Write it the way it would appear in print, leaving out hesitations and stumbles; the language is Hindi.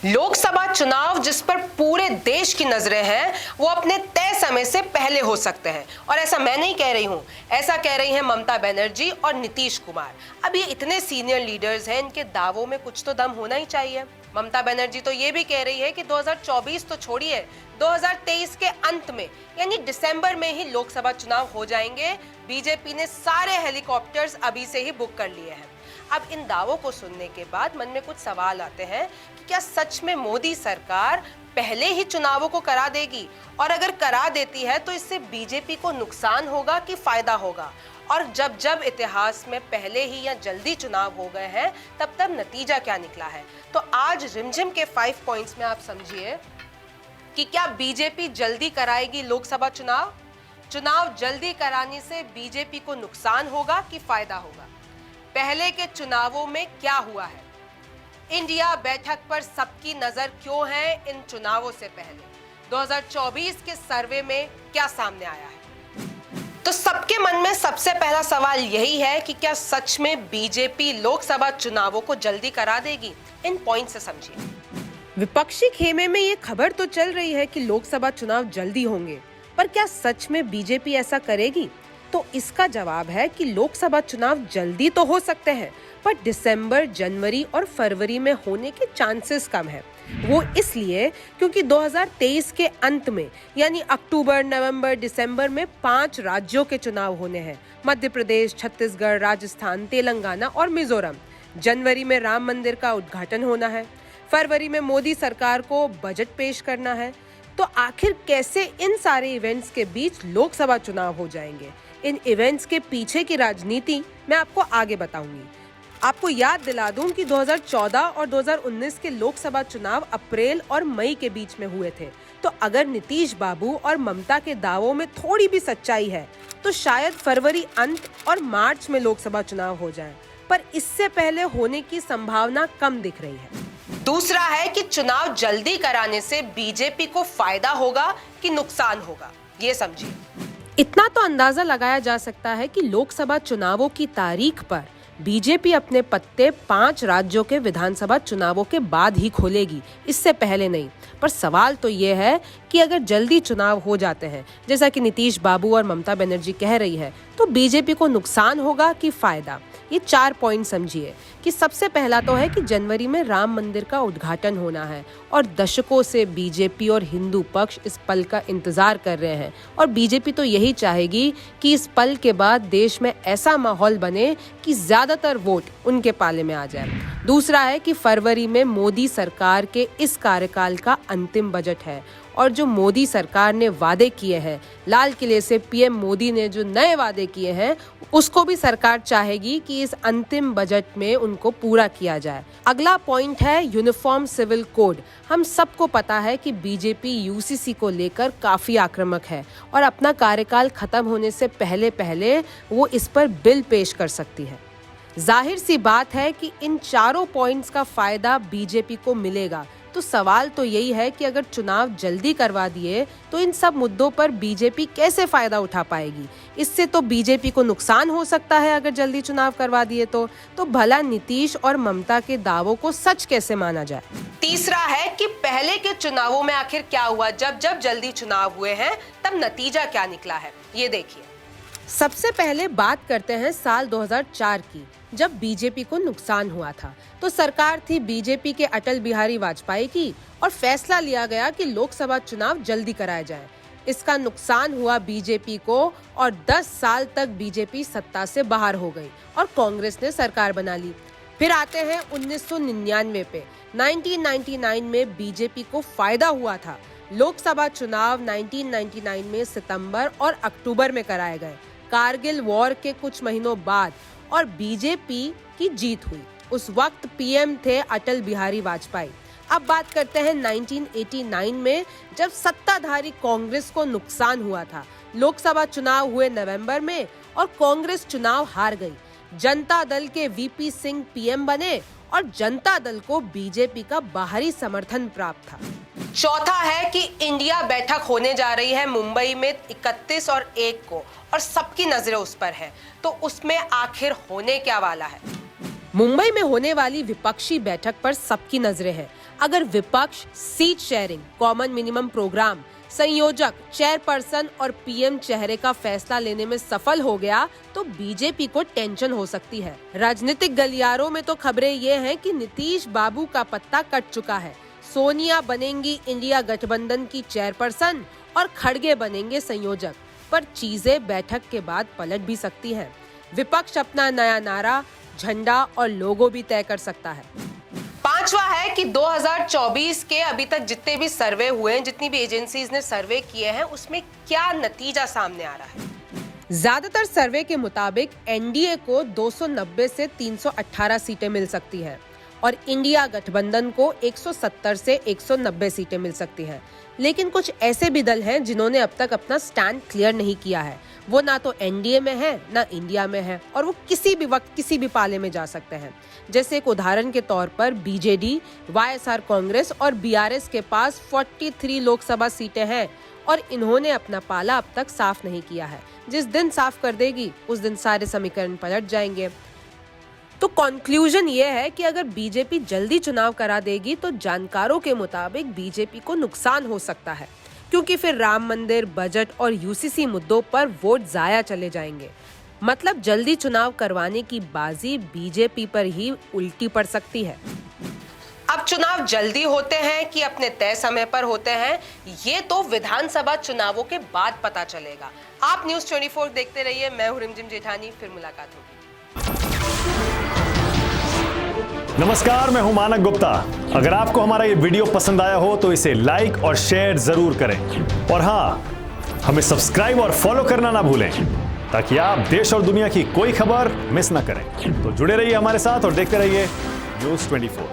लोकसभा चुनाव जिस पर पूरे देश की नजरें हैं, वो अपने तय समय से पहले हो सकते हैं। और ऐसा मैं नहीं कह रही हूं, ऐसा कह रही हैं ममता बनर्जी और नीतीश कुमार। अब ये इतने सीनियर लीडर्स हैं, इनके दावों में कुछ तो दम होना ही चाहिए। ममता बनर्जी तो ये भी कह रही है कि 2024 तो छोड़िए, 2023 के अंत में यानी दिसंबर में ही लोकसभा चुनाव हो जाएंगे। बीजेपी ने सारे हेलीकॉप्टर्स अभी से ही बुक कर लिए हैं। अब इन दावों को सुनने के बाद मन में कुछ सवाल आते हैं कि क्या सच में मोदी सरकार पहले ही चुनावों को करा देगी, और अगर करा देती है तो इससे बीजेपी को नुकसान होगा कि फायदा होगा। और जब जब इतिहास में पहले ही या जल्दी चुनाव हो गए हैं, तब तब नतीजा क्या निकला है। तो आज रिमझिम के 5 पॉइंट्स में आप समझिए कि क्या बीजेपी जल्दी कराएगी लोकसभा चुनाव, चुनाव जल्दी कराने से बीजेपी को नुकसान होगा कि फायदा होगा, पहले के चुनावों में क्या हुआ है, इंडिया बैठक पर सबकी नजर क्यों है इन चुनावों से पहले, 2024 के सर्वे में क्या सामने आया है। तो सबके मन में सबसे पहला सवाल यही है कि क्या सच में बीजेपी लोकसभा चुनावों को जल्दी करा देगी। इन पॉइंट से समझिए। विपक्षी खेमे में ये खबर तो चल रही है कि लोकसभा चुनाव जल्दी होंगे, पर क्या सच में बीजेपी ऐसा करेगी? तो इसका जवाब है कि लोकसभा चुनाव जल्दी तो हो सकते हैं, पर दिसंबर, जनवरी और फरवरी में होने के चांसेस कम है। वो इसलिए क्योंकि 2023 के अंत में यानी अक्टूबर, नवंबर, दिसंबर में 5 राज्यों के चुनाव होने हैं। मध्य प्रदेश, छत्तीसगढ़, राजस्थान, तेलंगाना और मिजोरम। जनवरी में राम मंदिर का उद्घाटन होना है। फरवरी में मोदी सरकार को बजट पेश करना है। तो आखिर कैसे इन सारे इवेंट्स के बीच लोकसभा चुनाव हो जाएंगे? इन इवेंट्स के पीछे की राजनीति मैं आपको आगे बताऊंगी। आपको याद दिला दूं कि 2014 और 2019 के लोकसभा चुनाव अप्रैल और मई के बीच में हुए थे। तो अगर नीतीश बाबू और ममता के दावों में थोड़ी भी सच्चाई है, तो शायद फरवरी अंत और मार्च में लोकसभा चुनाव हो जाए, पर इससे पहले होने की संभावना कम दिख रही है। दूसरा है कि चुनाव जल्दी कराने से बीजेपी को फायदा होगा कि नुकसान होगा, ये समझिए। इतना तो अंदाजा लगाया जा सकता है कि लोकसभा चुनावों की तारीख पर बीजेपी अपने पत्ते 5 राज्यों के विधानसभा चुनावों के बाद ही खोलेगी, इससे पहले नहीं। पर सवाल तो ये है कि अगर जल्दी चुनाव हो जाते हैं, जैसा कि नीतीश बाबू और ममता बनर्जी कह रही है, तो बीजेपी को नुकसान होगा कि फायदा। ये 4 पॉइंट समझिए कि सबसे पहला तो है कि जनवरी में राम मंदिर का उद्घाटन होना है, और दशकों से बीजेपी और हिंदू पक्ष इस पल का इंतजार कर रहे हैं। और बीजेपी तो यही चाहेगी कि इस पल के बाद देश में ऐसा माहौल बने कि ज्यादातर वोट उनके पाले में आ जाए। दूसरा है कि फरवरी में मोदी सरकार के इस कार्यकाल का अंतिम बजट है, और जो मोदी सरकार ने वादे किए हैं, लाल किले से पीएम मोदी ने जो नए वादे किए हैं, उसको भी सरकार चाहेगी कि इस अंतिम बजट में उनको पूरा किया जाए। अगला पॉइंट है यूनिफॉर्म सिविल कोड। हम सबको पता है कि बीजेपी यूसीसी को लेकर काफी आक्रामक है, और अपना कार्यकाल खत्म होने से पहले पहले वो इस पर बिल पेश कर सकती है। जाहिर सी बात है कि इन चारों पॉइंट्स का फायदा बीजेपी को मिलेगा। तो सवाल तो यही है कि अगर चुनाव जल्दी करवा दिए तो इन सब मुद्दों पर बीजेपी कैसे फायदा उठा पाएगी। इससे तो बीजेपी को नुकसान हो सकता है अगर जल्दी चुनाव करवा दिए तो भला नीतीश और ममता के दावों को सच कैसे माना जाए। तीसरा है कि पहले के चुनावों में आखिर क्या हुआ, जब जब जल्दी चुनाव हुए हैं तब नतीजा क्या निकला है, ये देखिए। सबसे पहले बात करते हैं साल 2004 की, जब बीजेपी को नुकसान हुआ था। तो सरकार थी बीजेपी के अटल बिहारी वाजपेयी की, और फैसला लिया गया कि लोकसभा चुनाव जल्दी कराए जाएं। इसका नुकसान हुआ बीजेपी को, और 10 साल तक बीजेपी सत्ता से बाहर हो गई और कांग्रेस ने सरकार बना ली। फिर आते हैं 1999 पे। 1999 में बीजेपी को फायदा हुआ था। लोकसभा चुनाव 1999 में सितंबर और अक्टूबर में कराए गए, कारगिल वॉर के कुछ महीनों बाद, और बीजेपी की जीत हुई। उस वक्त पीएम थे अटल बिहारी वाजपेयी। अब बात करते हैं 1989 में, जब सत्ताधारी कांग्रेस को नुकसान हुआ था। लोकसभा चुनाव हुए नवंबर में और कांग्रेस चुनाव हार गई। जनता दल के वीपी सिंह पीएम बने, और जनता दल को बीजेपी का बाहरी समर्थन प्राप्त था। चौथा है कि इंडिया बैठक होने जा रही है मुंबई में 31 और 1 को, और सबकी नजरें उस पर है। तो उसमें आखिर होने क्या वाला है? मुंबई में होने वाली विपक्षी बैठक पर सबकी नजरें हैं। अगर विपक्ष seat sharing, common minimum programme, संयोजक, चेयरपर्सन और पीएम चेहरे का फैसला लेने में सफल हो गया तो बीजेपी को टेंशन हो सकती है। राजनीतिक गलियारों में तो खबरें ये हैं कि नीतीश बाबू का पत्ता कट चुका है। सोनिया बनेंगी इंडिया गठबंधन की चेयरपर्सन और खड़गे बनेंगे संयोजक, पर चीजें बैठक के बाद पलट भी सकती हैं। विपक्ष अपना नया नारा, झंडा और लोगो भी तय कर सकता है। पांचवा है कि 2024 के अभी तक जितने भी सर्वे हुए हैं, जितनी भी एजेंसीज ने सर्वे किए हैं, उसमें क्या नतीजा सामने आ रहा है। ज्यादातर सर्वे के मुताबिक एनडीए को 290 से 318 सीटें मिल सकती हैं और इंडिया गठबंधन को 170 से 190 सीटें मिल सकती हैं। लेकिन कुछ ऐसे भी दल हैं जिन्होंने अब तक अपना स्टैंड क्लियर नहीं किया है। वो ना तो एनडीए में है ना इंडिया में है और वो किसी भी वक्त किसी भी पाले में जा सकते हैं। जैसे एक उदाहरण के तौर पर बीजेडी, वाईएसआर कांग्रेस और बीआरएस के पास 43 लोकसभा सीटें हैं और इन्होंने अपना पाला अब तक साफ नहीं किया है। जिस दिन साफ कर देगी उस दिन सारे समीकरण पलट जाएंगे। तो कंक्लूजन ये है कि अगर बीजेपी जल्दी चुनाव करा देगी तो जानकारों के मुताबिक बीजेपी को नुकसान हो सकता है, क्योंकि फिर राम मंदिर, बजट और यूसीसी मुद्दों पर वोट जाया चले जाएंगे। मतलब जल्दी चुनाव करवाने की बाजी बीजेपी पर ही उल्टी पड़ सकती है। अब चुनाव जल्दी होते हैं कि अपने तय समय पर होते हैं, ये तो विधानसभा चुनावों के बाद पता चलेगा। आप न्यूज़ 24 देखते रहिए। मैं हूं रिमझिम जेठानी, फिर मुलाकात होगी। नमस्कार, मैं हूं मानक गुप्ता। अगर आपको हमारा ये वीडियो पसंद आया हो तो इसे लाइक और शेयर जरूर करें और हाँ, हमें सब्सक्राइब और फॉलो करना ना भूलें ताकि आप देश और दुनिया की कोई खबर मिस ना करें। तो जुड़े रहिए हमारे साथ और देखते रहिए न्यूज़ 24।